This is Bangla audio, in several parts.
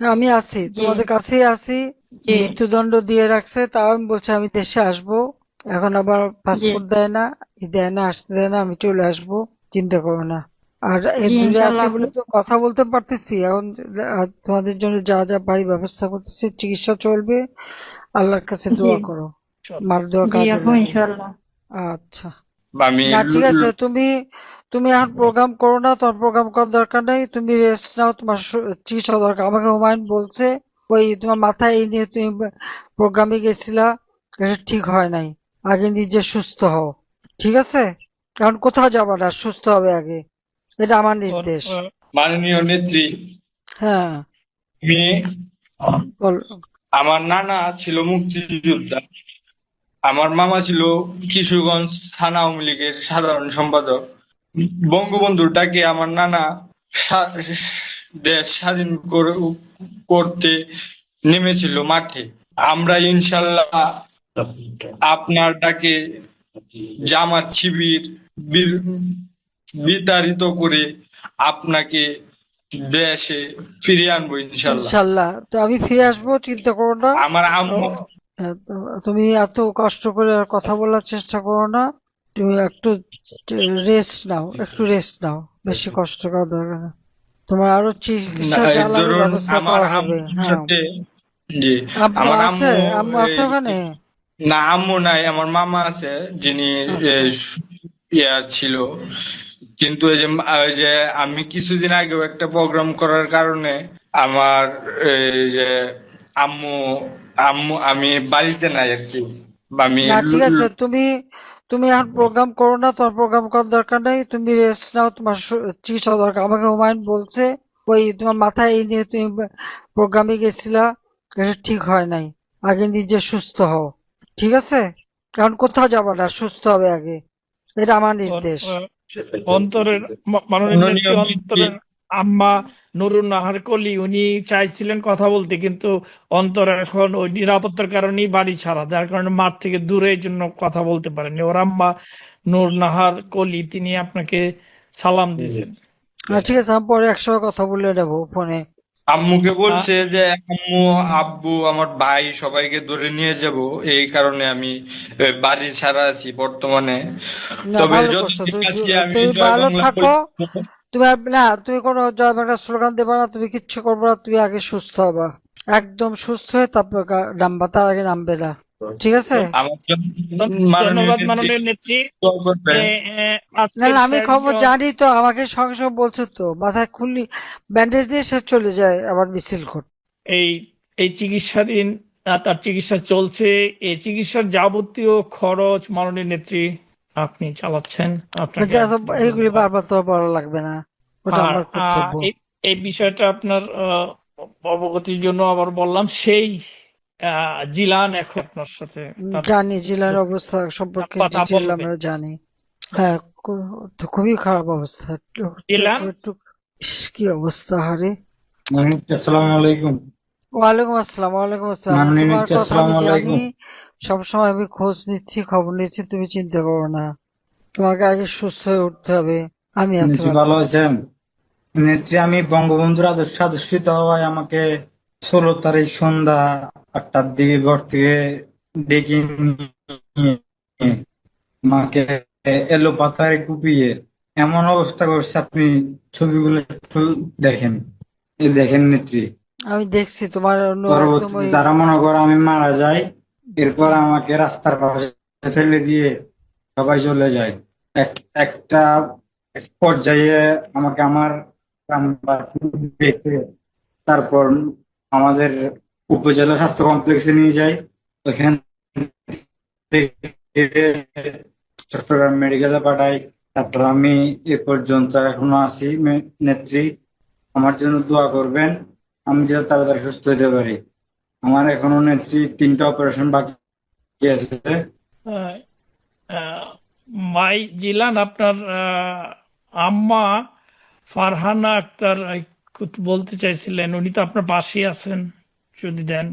আমি আছি, জি তোমাদের কাছেই আছি। জি মৃত্যুদণ্ড দিয়ে রাখছে, তাও আমি বলছি আমি দেশে আসবো। এখন আবার জি পাসপোর্ট দেয় না, দেয় না, আসতে দেয় না, আমি চলে আসবো। চিন্তা করো না। আর এ জি দূরে আছি ইনশাল্লাহ বলে আপনি। তো কথা বলতে পারতেছি এখন। তোমাদের জন্য যা যা পারি ব্যবস্থা করতেছি, চিকিৎসা চলবে। আল্লাহর কাছে জি দোয়া করো, মার দোয়া জি কাজে আপু লাগে। ইনশাল্লাহ। আচ্ছা। আমি না ঠিক আছে, তুমি তুমি এখন প্রোগ্রাম করো না, তোমার প্রোগ্রাম করার দরকার নেই, তুমি রেস্ট নাও, তোমার চিকিৎসা দরকার। আমাকে হুমায়ুন বলছে ওই তোমার মাথায় এই নিয়ে তুমি প্রোগ্রামে গেছিলা, এটা ঠিক হয় নাই। আগে নিজে সুস্থ হও, ঠিক আছে? কারণ কোথাও যাবা না, সুস্থ হবে আগে, এটা আমার ওর নির্দেশ। মাননীয় নেত্রী, হ্যাঁ, আমি বল। আমার নানা ছিল মুক্তিযোদ্ধা। আমার মামা ছিল কিশোরগঞ্জ থানা আওয়ামী লীগের সাধারণ সম্পাদক। বঙ্গবন্ধুর ডাকে আমার নানা সা- দেশ স্বাধীন করতে নেমেছিল মাঠে। আমরা ইনশাল্লাহ আপনার ডাকে জামাত শিবির বি- বিতাড়িত করে আপনাকে দেশে ফিরিয়ে আনবো ইনশাল্লাহ। ইনশাল্লাহ, তো আমি ফিরে আসবো, চিন্তা করো না। আমার ও, আম্মু তুমি এত কষ্ট করে আর কথা বলার চেষ্টা করো না। তুমি একটু রেস্ট নাও, একটু রেস্ট নাও, বেশি কষ্ট করার দরকার নেই। তোমার আরো চিকিৎসা এই যা লাগে ধরুন ব্যবস্থা আমার করা হবে। আম্মুর হ্যাঁ, সাথে, জি, আম্মু আমার আছে? আম্মু আম্মু আছে এই, ওখানে? না আম্মু নাই, আমার মামা আছে যিনি আচ্ছা। ইয়া ছিল। কিন্তু এই যে আমি কিছুদিন আগেও একটা প্রোগ্রাম করার কারণে আমার এই যে আম্মু আম্মু আমি বাড়িতে নাই আর কি। আমি না ঠিক আছে, তুমি তুমি এখন প্রোগ্রাম করো না, তোমার প্রোগ্রাম করার দরকার নেই, তুমি রেস্ট নাও, তোমার চিকিৎসা দরকার। আমাকে হুমায়ুন বলছে ওই তোমার মাথায় এই নিয়ে তুমি প্রোগ্রামে গেছিলা, এটা ঠিক হয় নাই। আগে নিজে সুস্থ হও, ঠিক আছে? কারণ কোথাও যাবা না, সুস্থ হবে আগে, এটা আমার ওর নির্দেশ। অন্তরের মাননীয় মাননীয় নেত্রী নেত্রী, অন্তরের আম্মা নুরুন নাহার কলি উনি চাইছিলেন কথা বলতে, কিন্তু অন্তর এখন ওই নিরাপত্তার কারণেই বাড়ি ছাড়া, যার কারণে মাঠ থেকে দূরে এই জন্য কথা বলতে পারেনি। ওর আম্মা নূর নাহার কলি তিনি আপনাকে সালাম দিয়েছেন। ঠিক আছে, আমি পরে একসঙ্গে কথা বলে নেবো ফোনে। আম্মুকে আহ, বলছে যে আম্মু আব্বু আমার ভাই সবাইকে ধরে নিয়ে যাব। এই কারণে আমি বাড়ি ছাড়া আছি বর্তমানে। না তবে ভালো করছো, যতদিন তুমি আছি আমি তুমি জয় ভালো বাংলা থাকো। বলবো। তুমি না, তুমি কোনো জয় বাংলা স্লোগান দেবে না, তুমি কিচ্ছু করবে না, তুমি আগে সুস্থ হবা। একদম সুস্থ হয়ে তারপর নামবা, তার আগে নামবে না, ঠিক আছে? ধন- আমার জন্য মাননীয় ধন্যবাদ নেত্রী মাননীয় নেত্রী। দোয়া করবেন। না আজকের না, আমি শেষ খবর জানি তো, আমাকে সঙ্গে সঙ্গে বলছে তো, মাথায় খুললি ব্যান্ডেজ দিয়ে সে চলে যায় আবার মিছিল করতে। এই এই চিকিৎসাধীন, তার চিকিৎসা চলছে। এই চিকিৎসার যাবতীয় খরচ মাননীয় নেত্রী আপনি চালাচ্ছেন, আপনাকে আন্তরিক এইগুলি ধন্যবাদ। বারবার তো বলা লাগবে না, ওটা আর আমার কর্তব্য। এই এই বিষয়টা আপনার অবগতির জন্য আবার বললাম, সেই জিলান এখন আপনার সাথে তার জানি জেলার অবস্থা সম্পর্কে, কথা ডিটেল বলবে। আমরা জানি। হ্যাঁ, তো খুবই খারাপ অবস্থা। জিলান, ইস, কি অবস্থা, হারে! আসসালামু আলাইকুম। ওয়ালাইকুম আসসালাম, ওয়ালাইকুম আসসালাম। মাননীয় তোমার নেত্রী, কথা আমি আসসালামু জানি, আলাইকুম। সবসময় আমি খোঁজ নিচ্ছি, খবর নিচ্ছি, তুমি চিন্তা করো না। তোমাকে আগে সুস্থ হয়ে উঠতে হবে, আমি আছি নেত্রী ভালো। ভালো আছেন? নেত্রী, আমি বঙ্গবন্ধুর আদর্শে আদর্শিত হওয়ায় আমাকে 16 তারিখ সন্ধ্যা 8টার দিকে ঘর থেকে ডেকে নিয়ে আমাকে এলো পাথারে কুপিয়ে এমন অবস্থা করছে, আপনি ছবিগুলো একটু দেখেন। এই দেখেন নেত্রী, আমি দেখছি তোমার একদম পরবর্তীতে ওই। তারা মনে করে আমি মারা যাই, এরপর আমাকে রাস্তার পাশে ফেলে দিয়ে সবাই চলে যায়। একটা পর্যায়ে আমাকে আমার গ্রামবাসী দেখে তারপর আমাদের উপজেলা স্বাস্থ্য কমপ্লেক্সে নিয়ে যায়। ওখান থেকে চট্টগ্রাম মেডিকেলে পাঠাই। তারপর আমি এ পর্যন্ত এখনো আছি। নেত্রী, আমার জন্য দোয়া করবেন, আমি যাতে তাড়াতাড়ি সুস্থ হতে পারি। আমার এখনো নেত্রী 3টা অপারেশন বাকি আছে। আহ, আহ, মাই জিলান, আপনার আম্মা ফারহানা আক্তার বলতে চাইছিলেন, উনি তো আপনার পাশেই আছেন, যদি দেন।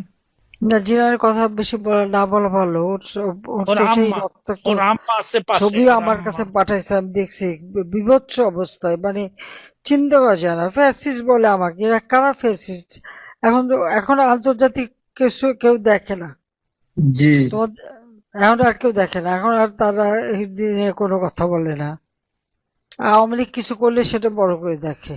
না, জিনার কথা বেশি না বলা ভালো। ওর ওর তো সেই আম্মা, রক্তাক্ত ওর আম্মা আছে পাশে, ছবিও ওর আমার আম্মা। কাছে পাঠাইছে, আমি দেখছি। বিভৎস অবস্থায়, মানে চিন্তা করা যায় না। ফ্যাসিস্ট বলে আমাকে, এরা কারা ফ্যাসিস্ট? এখন আন্তর্জাতিক কিছু কেউ দেখে না জি। তোমাদের, এখন আর কেউ দেখে না, এখন আর তারা এই নিয়ে কোনো কথা বলে না। আওয়ামী লীগ কিছু করলে সেটা বড় করে দেখে।